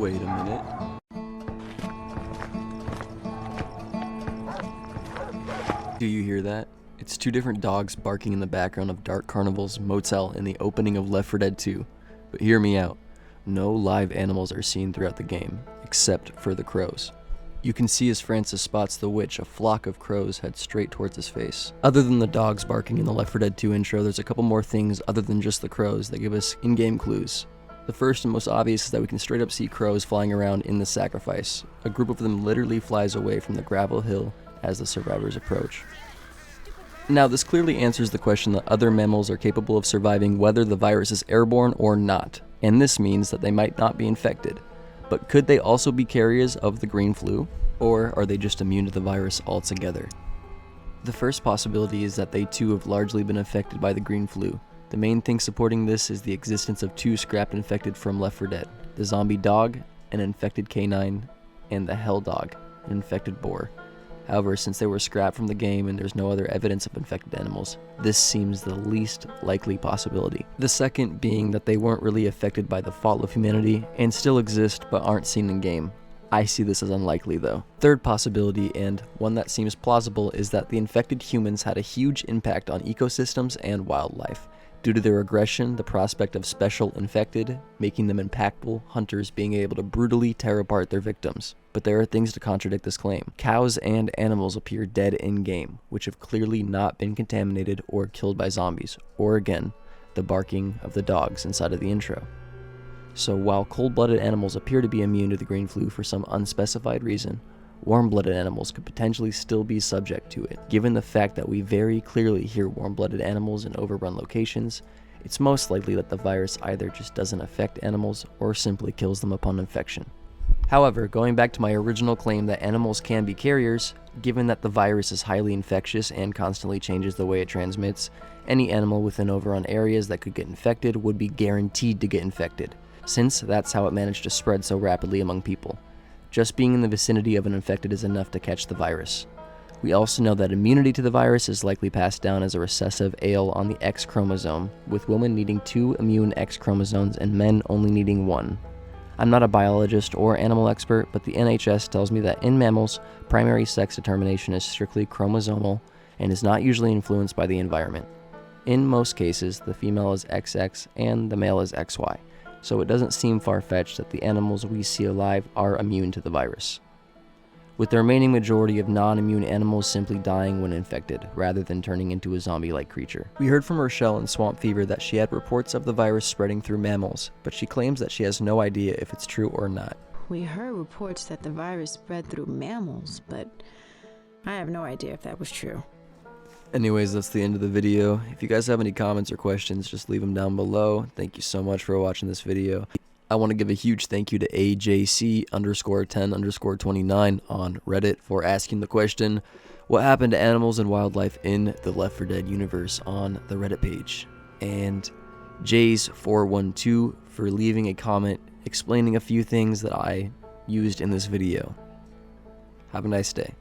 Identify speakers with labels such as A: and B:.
A: Wait a minute. Do you hear that? It's two different dogs barking in the background of Dark Carnival's motel in the opening of Left 4 Dead 2. But hear me out. No live animals are seen throughout the game, except for the crows. You can see as Francis spots the witch, a flock of crows head straight towards his face. Other than the dogs barking in the Left 4 Dead 2 intro, there's a couple more things other than just the crows that give us in-game clues. The first and most obvious is that we can straight up see crows flying around in the sacrifice. A group of them literally flies away from the gravel hill as the survivors approach. Now, this clearly answers the question that other mammals are capable of surviving whether the virus is airborne or not, and this means that they might not be infected. But could they also be carriers of the green flu, or are they just immune to the virus altogether? The first possibility is that they too have largely been affected by the green flu. The main thing supporting this is the existence of two scrapped infected from Left 4 Dead, the zombie dog, an infected canine, and the hell dog, an infected boar. However, since they were scrapped from the game and there's no other evidence of infected animals, this seems the least likely possibility. The second being that they weren't really affected by the fall of humanity and still exist but aren't seen in game. I see this as unlikely though. Third possibility, and one that seems plausible, is that the infected humans had a huge impact on ecosystems and wildlife. Due to their aggression, the prospect of special infected, making them impactful hunters being able to brutally tear apart their victims. But there are things to contradict this claim. Cows and animals appear dead in-game, which have clearly not been contaminated or killed by zombies, or again, the barking of the dogs inside of the intro. So while cold-blooded animals appear to be immune to the green flu for some unspecified reason, warm-blooded animals could potentially still be subject to it. Given the fact that we very clearly hear warm-blooded animals in overrun locations, it's most likely that the virus either just doesn't affect animals or simply kills them upon infection. However, going back to my original claim that animals can be carriers, given that the virus is highly infectious and constantly changes the way it transmits, any animal within overrun areas that could get infected would be guaranteed to get infected, since that's how it managed to spread so rapidly among people. Just being in the vicinity of an infected is enough to catch the virus. We also know that immunity to the virus is likely passed down as a recessive allele on the X chromosome, with women needing 2 immune X chromosomes and men only needing 1. I'm not a biologist or animal expert, but the NHS tells me that in mammals, primary sex determination is strictly chromosomal and is not usually influenced by the environment. In most cases, the female is XX and the male is XY. So it doesn't seem far-fetched that the animals we see alive are immune to the virus, with the remaining majority of non-immune animals simply dying when infected, rather than turning into a zombie-like creature. We heard from Rochelle in Swamp Fever that she had reports of the virus spreading through mammals, but she claims that she has no idea if it's true or not.
B: We heard reports that the virus spread through mammals, but I have no idea if that was true.
A: Anyways, that's the end of the video. If you guys have any comments or questions, just leave them down below. Thank you so much for watching this video. I want to give a huge thank you to AJC_10_29 on Reddit for asking the question, what happened to animals and wildlife in the Left 4 Dead universe on the Reddit page? And Jays412 for leaving a comment explaining a few things that I used in this video. Have a nice day.